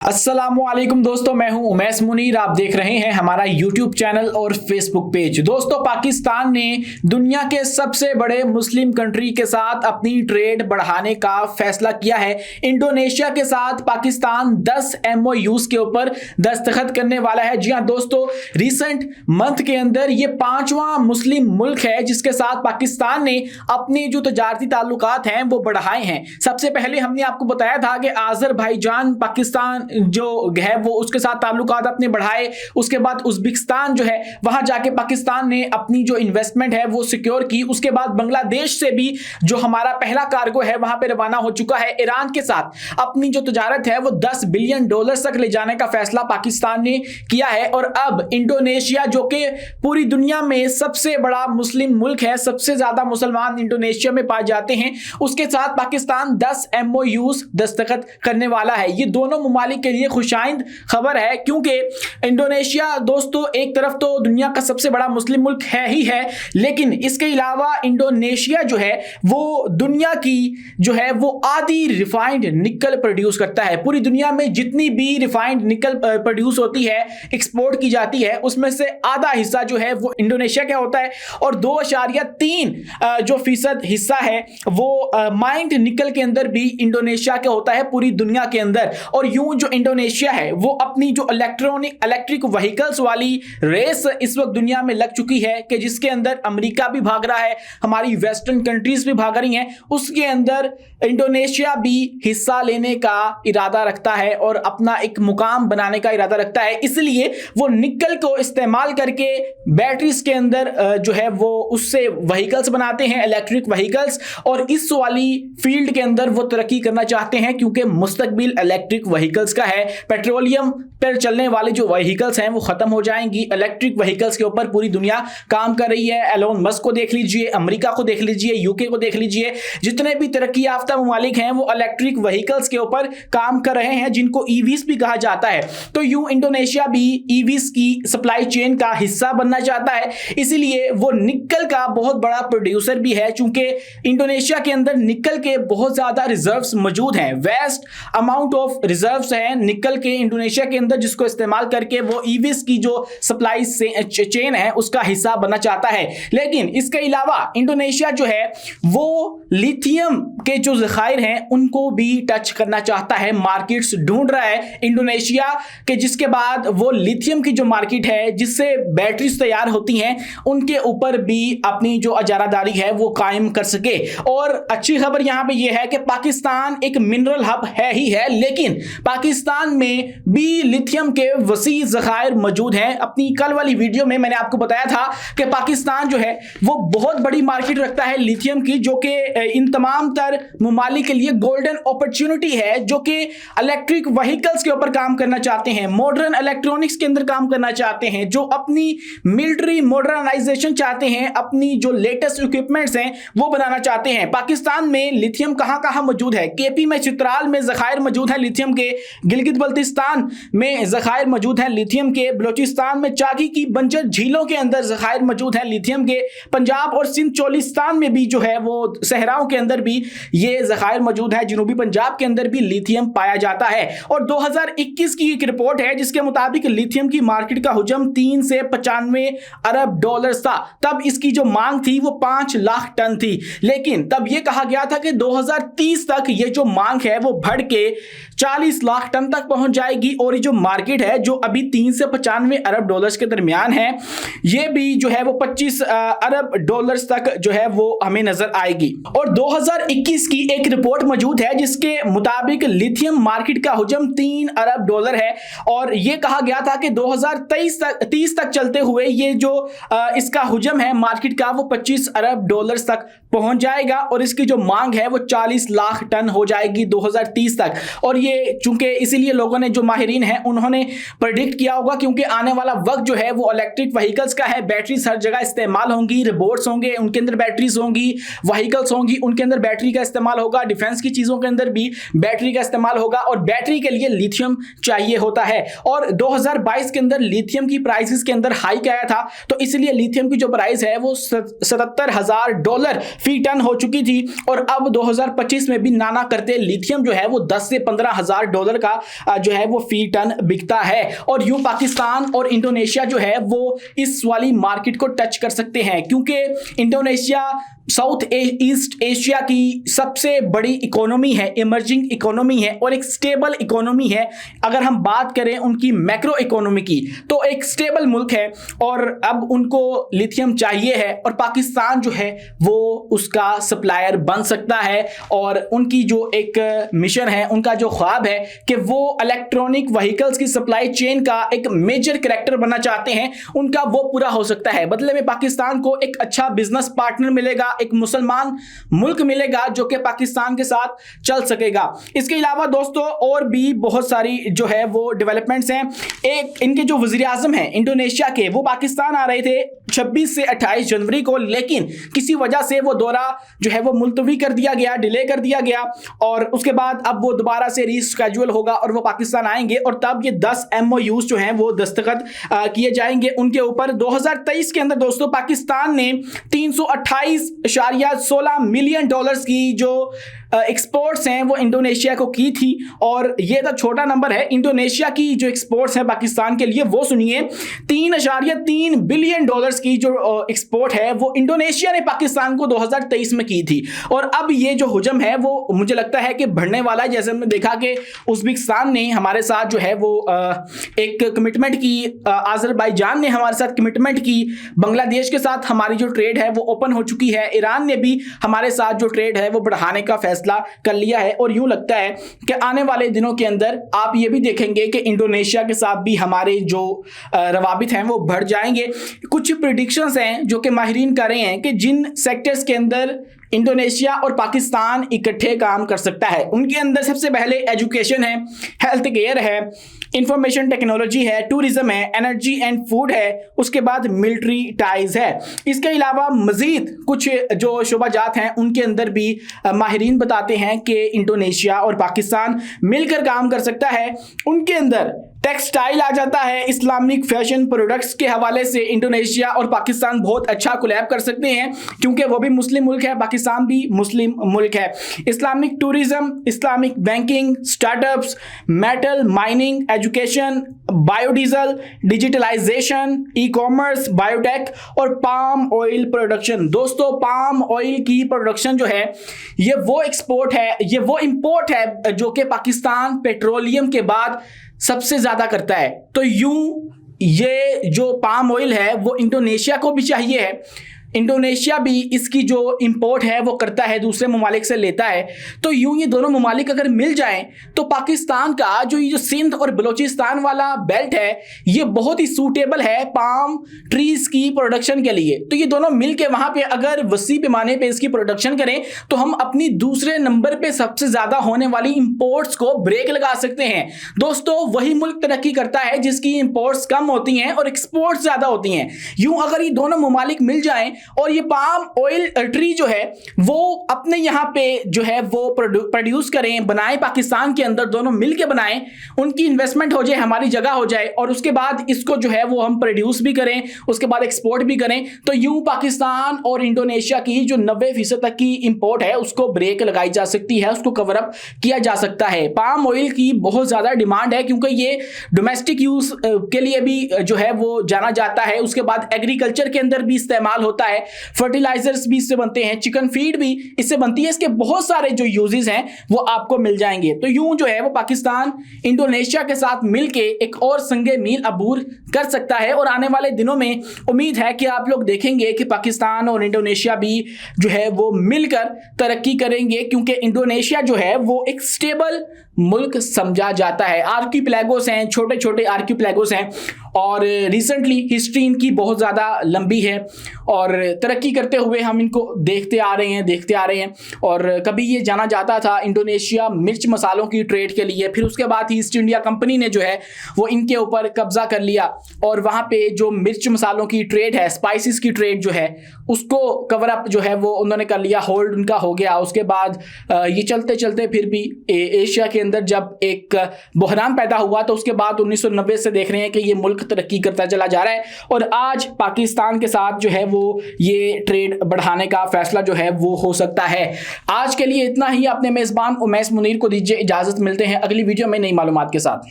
अस्सलामुअलैकुम दोस्तों, मैं हूं उमैस मुनीर। आप देख रहे हैं हमारा यूट्यूब चैनल और फेसबुक पेज। दोस्तों, पाकिस्तान ने दुनिया के सबसे बड़े मुस्लिम कंट्री के साथ अपनी ट्रेड बढ़ाने का फैसला किया है। इंडोनेशिया के साथ पाकिस्तान 10 MOUs के ऊपर दस्तखत करने वाला है। जी हां दोस्तों, रिसेंट मंथ के अंदर ये 5वां मुस्लिम मुल्क है जिसके साथ पाकिस्तान ने अपने जो तजारती ताल्लुकात हैं वो बढ़ाए हैं। सबसे पहले हमने आपको बताया था कि आज़रबाईजान पाकिस्तान जो है वो उसके साथ ताल्लुकात अपने बढ़ाए। उसके बाद उज़्बेकिस्तान जो है वहां जाके पाकिस्तान ने अपनी जो इन्वेस्टमेंट है वो सिक्योर की। उसके बाद बांग्लादेश से भी जो हमारा पहला कार्गो है वहां पे रवाना हो चुका है। ईरान के साथ अपनी जो तजारत है वो $10 बिलियन तक ले जाने का फैसला पाकिस्तान ने किया है। और अब इंडोनेशिया जो कि पूरी दुनिया में सबसे बड़ा मुस्लिम मुल्क है, सबसे ज्यादा मुसलमान इंडोनेशिया में पाए जाते हैं, उसके साथ पाकिस्तान 10 MOUs दस्तखत करने वाला है। ये दोनों ममालिक के लिए खुशाइंद खबर है क्योंकि इंडोनेशिया दोस्तों एक तरफ तो दुनिया का सबसे बड़ा मुस्लिम मुल्क है ही है, लेकिन इसके अलावा इंडोनेशिया जो है वो दुनिया की जो है वो आधी रिफाइंड निकल प्रोड्यूस करता है। पूरी दुनिया में जितनी भी रिफाइंड निकल प्रोड्यूस होती है, एक्सपोर्ट की जाती है, उसमें से आधा हिस्सा जो है वो इंडोनेशिया का होता है और 2.3 जो फीसद हिस्सा है वो माइंड निकल के अंदर भी इंडोनेशिया का होता है पूरी दुनिया के अंदर। और यूं जो इंडोनेशिया है वो अपनी जो इलेक्ट्रिक व्हीकल्स वाली रेस इस वक्त दुनिया में लग चुकी है कि जिसके अंदर अमेरिका भी भाग रहा है, हमारी वेस्टर्न कंट्रीज भी भाग रही हैं, उसके अंदर इंडोनेशिया भी हिस्सा लेने का इरादा रखता है और अपना एक मुकाम बनाने का इरादा रखता है। इसलिए वो निकल को इस्तेमाल करके बैटरीज के अंदर जो है वो उससे व्हीकल्स बनाते हैं, इलेक्ट्रिक व्हीकल्स, और इस वाली फील्ड के अंदर वो तरक्की करना चाहते हैं क्योंकि मुस्तकबिल इलेक्ट्रिक व्हीकल्स का है। पेट्रोलियम पर चलने वाले जो व्हीकल्स हैं वो खत्म हो जाएंगी। इलेक्ट्रिक व्हीकल्स के ऊपर पूरी दुनिया काम कर रही है। एलोन मस्क को देख लीजिए, अमेरिका को देख लीजिए, यूके को देख लीजिए, जितने भी तरक्की याफ्ता ममालिक हैं वो इलेक्ट्रिक व्हीकल्स के ऊपर काम कर रहे हैं जिनको ईवीज भी कहा जाता है। तो यूं इंडोनेशिया भी ईवीज की सप्लाई चेन का हिस्सा बनना चाहता है, इसीलिए वो निकल का बहुत बड़ा प्रोड्यूसर भी है। चूंकि इंडोनेशिया के अंदर निकल के बहुत ज्यादा रिजर्व्स मौजूद हैं, वेस्ट अमाउंट ऑफ रिजर्व्स हैं निकल के इंडोनेशिया के अंदर, जिसको इस्तेमाल करके वो ईवीज की जो सप्लाई चेन है उसका हिस्सा बनना चाहता है। लेकिन इसके अलावा इंडोनेशिया जो है वो लिथियम के जो ज़खायर हैं उनको भी टच करना चाहता है, मार्केट्स ढूंढ रहा है इंडोनेशिया के, जिसके बाद वो लिथियम की जो मार्केट है जिससे बैटरीज तैयार होती हैं उनके ऊपर भी अपनी जो अजारादारी है वो कायम कर सके। और अच्छी खबर यहां पे ये है कि पाकिस्तान एक मिनरल हब है ही है, लेकिन पाकिस्तान में भी लिथियम के वसी ज़खायर मौजूद हैं। अपनी कल वाली वीडियो में मैंने आपको बताया था कि पाकिस्तान जो है वो बहुत बड़ी मार्केट रखता है लिथियम की, जो कि इन तमाम तर ममालिक के लिए गोल्डन अपॉर्चुनिटी है, जो कि इलेक्ट्रिक व्हीकल्स के ऊपर काम करना चाहते हैं, मॉडर्न इलेक्ट्रॉनिक्स के अंदर काम करना चाहते हैं, जो अपनी मिलिट्री मॉडर्नाइजेशन चाहते हैं, अपनी जो लेटेस्ट इक्विपमेंट्स हैं वो बनाना चाहते हैं। पाकिस्तान में लिथियम कहां मौजूद है? केपी में चित्राल में ज़खायर मौजूद है लिथियम के, गिलगित बल्तिस्तान में ज़खायर मौजूद है लिथियम के, बलोचिस्तान में चाकी की बंजर झीलों के अंदर ज़खायर मौजूद है लिथियम के, पंजाब और सिंध चोलिस्तान में भी जो है वो सहराओं के अंदर भी ये ज़खायर मौजूद है, जनूबी पंजाब के अंदर भी लिथियम पाया जाता है। और 2021 की एक रिपोर्ट है जिसके मुताबिक लिथियम की मार्केट का हुजम 3 से 95 अरब डॉलर था। तब इसकी जो मांग थी वो 5 लाख टन थी, लेकिन तब ये कहा गया था कि 2030 तक ये जो मांग है वो बढ़ के 40 लाख टन तक पहुंच जाएगी। और ये जो मार्केट है जो अभी 3 से 95 अरब डॉलर्स के दरमियान है, ये भी जो है वो 25 अरब डॉलर्स तक जो है वो हमें नजर आएगी। और 2021 की एक रिपोर्ट मौजूद है जिसके मुताबिक लिथियम मार्केट का हुजम 3 अरब डॉलर है और यह कहा गया था कि 2030 तक चलते हुए ये जो इसका हुजम है मार्केट का वो 25 अरब डॉलर्स तक पहुंच जाएगा और इसकी जो मांग है वो 40 लाख टन हो जाएगी 2030 तक। और ये चूंकि इसीलिए लोगों ने, जो माहिरीन हैं, उन्होंने प्रेडिक्ट किया होगा क्योंकि आने वाला वक्त जो है वो इलेक्ट्रिक व्हीकल्स का है। बैटरीज हर जगह इस्तेमाल होंगी, रोबोट्स होंगे उनके अंदर बैटरीज होंगी, व्हीकल्स होंगी उनके अंदर बैटरी का इस्तेमाल होगा, डिफेंस की चीजों के अंदर भी बैटरी का इस्तेमाल होगा और बैटरी के लिए लिथियम चाहिए होता है। और 2022 के अंदर लिथियम की प्राइसेस के अंदर हाइक आया था, तो इसलिए लिथियम की जो प्राइस है वो $77,000 फी टन हो चुकी थी। और अब 2025 में भी नाना करते लिथियम जो है वो 10 से 15 हजार डॉलर का का जो है वो फी टन बिकता है। और यूं पाकिस्तान और इंडोनेशिया जो है वो इस वाली मार्केट को टच कर सकते हैं, क्योंकि इंडोनेशिया साउथ ईस्ट एशिया की सबसे बड़ी इकोनॉमी है, इमर्जिंग इकोनॉमी है और एक स्टेबल इकोनॉमी है। अगर हम बात करें उनकी मैक्रो इकोनॉमी की तो एक स्टेबल मुल्क है और अब उनको लिथियम चाहिए है और पाकिस्तान जो है वो उसका सप्लायर बन सकता है। और उनकी जो एक मिशन है, उनका जो ख्वाब है कि वो इलेक्ट्रॉनिक व्हीकल्स की सप्लाई चेन का एक मेजर कैरेक्टर बनना चाहते हैं, उनका वो पूरा हो सकता है। बदले में पाकिस्तान को एक अच्छा बिजनेस पार्टनर मिलेगा, एक मुसलमान मुल्क मिलेगा जो कि पाकिस्तान के साथ चल सकेगा। इसके अलावा दोस्तों और भी बहुत सारी जो है वो डेवलपमेंट्स हैं। एक इनके जो वजीर आजम हैं इंडोनेशिया के, वो पाकिस्तान आ रहे थे 26 से 28 जनवरी को, लेकिन किसी वजह से वो दौरा जो है वो मुलतवी कर दिया गया, डिले कर दिया गया और उसके बाद अब वो दोबारा से रीस्केड्यूल होगा और वो पाकिस्तान आएंगे और तब ये 10 MOUs जो हैं वो दस्तखत किए जाएंगे उनके ऊपर। 2023 के अंदर दोस्तों पाकिस्तान ने 328.16 मिलियन डॉलर्स की जो एक्सपोर्ट्स हैं वो इंडोनेशिया को की थी। और ये तो छोटा नंबर है, इंडोनेशिया की जो एक्सपोर्ट्स हैं पाकिस्तान के लिए वो सुनिए, 3.3 बिलियन डॉलर्स की जो एक्सपोर्ट है वो इंडोनेशिया ने पाकिस्तान को 2023 में की थी। और अब ये जो हुजम है वो मुझे लगता है कि बढ़ने वाला है। जैसे हमने देखा कि उज़्बेकिस्तान ने हमारे साथ जो है वो एक कमिटमेंट की, अज़रबैजान ने हमारे साथ कमिटमेंट की, बांग्लादेश के साथ हमारी जो ट्रेड है वो ओपन हो चुकी है, ईरान ने भी हमारे साथ जो ट्रेड है वो बढ़ाने का फैसला कर लिया है। और यूं लगता है कि आने वाले दिनों के अंदर आप ये भी देखेंगे कि इंडोनेशिया के साथ भी हमारे जो रवाबित हैं वो बढ़ जाएंगे। कुछ प्रेडिक्शंस हैं जो कि माहिरीन कर रहे हैं कि जिन सेक्टर्स के अंदर इंडोनेशिया और पाकिस्तान इकट्ठे काम कर सकता है, उनके अंदर सबसे पहले एजुकेशन है, हेल्थ केयर है, इंफॉर्मेशन टेक्नोलॉजी है, टूरिज्म है, एनर्जी एंड फूड है, उसके बाद मिलिट्री टाइज है। इसके अलावा मजीद कुछ जो शोबाजात हैं उनके अंदर भी माहिरीन बताते हैं कि इंडोनेशिया और पाकिस्तान मिलकर काम कर सकता है। उनके अंदर टेक्सटाइल आ जाता है, इस्लामिक फैशन प्रोडक्ट्स के हवाले से इंडोनेशिया और पाकिस्तान बहुत अच्छा कोलैब कर सकते हैं, क्योंकि वो भी मुस्लिम मुल्क है, पाकिस्तान भी मुस्लिम मुल्क है। Islamic tourism, Islamic banking, startups, metal mining, education, biodiesel, digitalisation, e commerce, biotech और पाम ऑयल प्रोडक्शन। दोस्तों पाम ऑयल की प्रोडक्शन जो है ये वो एक्सपोर्ट है, ये वो इंपोर्ट है जो कि पाकिस्तान पेट्रोलियम के बाद सबसे ज्यादा करता है। तो यूं ये जो पाम ऑयल है वो इंडोनेशिया को भी चाहिए है, इंडोनेशिया भी इसकी जो इंपोर्ट है वो करता है, दूसरे ममालिक से लेता है। तो यूं ये दोनों ममालिक अगर मिल जाएं तो पाकिस्तान का जो ये जो सिंध और बलोचिस्तान वाला बेल्ट है ये बहुत ही सूटेबल है पाम ट्रीज की प्रोडक्शन के लिए। तो ये दोनों मिल के वहां पे अगर वसी पैमाने पे इसकी प्रोडक्शन करें तो हम अपनी दूसरे नंबर पे सबसे ज्यादा होने वाली इंपोर्ट्स को ब्रेक लगा सकते हैं। दोस्तों वही मुल्क तरक्की करता है जिसकी इंपोर्ट्स कम होती हैं और एक्सपोर्ट्स ज्यादा होती हैं। यूं अगर ये दोनों ममालिक मिल जाएं और ये पाम ऑयल ट्री जो है वो अपने यहाँ पे जो है वो प्रोड्यूस करें, बनाएं पाकिस्तान के अंदर, दोनों मिलके बनाएं, उनकी इन्वेस्टमेंट हो जाए, हमारी जगह हो जाए और उसके बाद इसको जो है वो हम प्रोड्यूस भी करें, उसके बाद एक्सपोर्ट भी करें। तो यूं पाकिस्तान और इंडोनेशिया की जो 90% तक की इंपोर्ट है उसको ब्रेक लगाई जा सकती है, उसको कवर अप किया जा सकता है। पाम ऑयल की बहुत ज़्यादा डिमांड है क्योंकि ये डोमेस्टिक यूज़ के लिए भी जो है वो जाना जाता है, उसके बाद एग्रीकल्चर के अंदर भी इस्तेमाल होता है, फर्टिलाइजर्स भी इससे बनते हैं, चिकन फीड भी इससे बनती है, इसके बहुत सारे जो यूजेस हैं वो आपको मिल जाएंगे। तो यूं जो है वो पाकिस्तान इंडोनेशिया के साथ मिलके एक और संगे मील अबूर कर सकता है। और आने वाले दिनों में उम्मीद है कि आप लोग देखेंगे कि पाकिस्तान और इंडोनेशिया भी जो है वो मिलकर तरक्की करेंगे, क्योंकि इंडोनेशिया जो है वो एक स्टेबल मुल्क समझा जाता है। आर्किपेलागोस हैं, छोटे छोटे आर्किपेलागोस हैं और रिसेंटली हिस्ट्री इनकी बहुत ज़्यादा लंबी है और तरक्की करते हुए हम इनको देखते आ रहे हैं। और कभी ये जाना जाता था इंडोनेशिया मिर्च मसालों की ट्रेड के लिए, फिर उसके बाद ईस्ट इंडिया कंपनी ने जो है वो इनके ऊपर कब्जा कर लिया और वहाँ पे जो मिर्च मसालों की ट्रेड है, स्पाइसेस की ट्रेड जो है उसको कवर अप जो है वो उन्होंने कर लिया, होल्ड उनका हो गया। उसके बाद ये चलते चलते फिर भी एशिया के अंदर जब एक बहरान पैदा हुआ तो उसके बाद 1990 से देख रहे हैं कि ये मुल्क मुल्क तरक्की करता चला जा रहा है और आज पाकिस्तान के साथ जो है वो ये ट्रेड बढ़ाने का फैसला जो है वो हो सकता है। आज के लिए इतना ही। अपने मेजबान उमैस मुनीर को दीजिए इजाजत, मिलते हैं अगली वीडियो में नई मालूमात के साथ।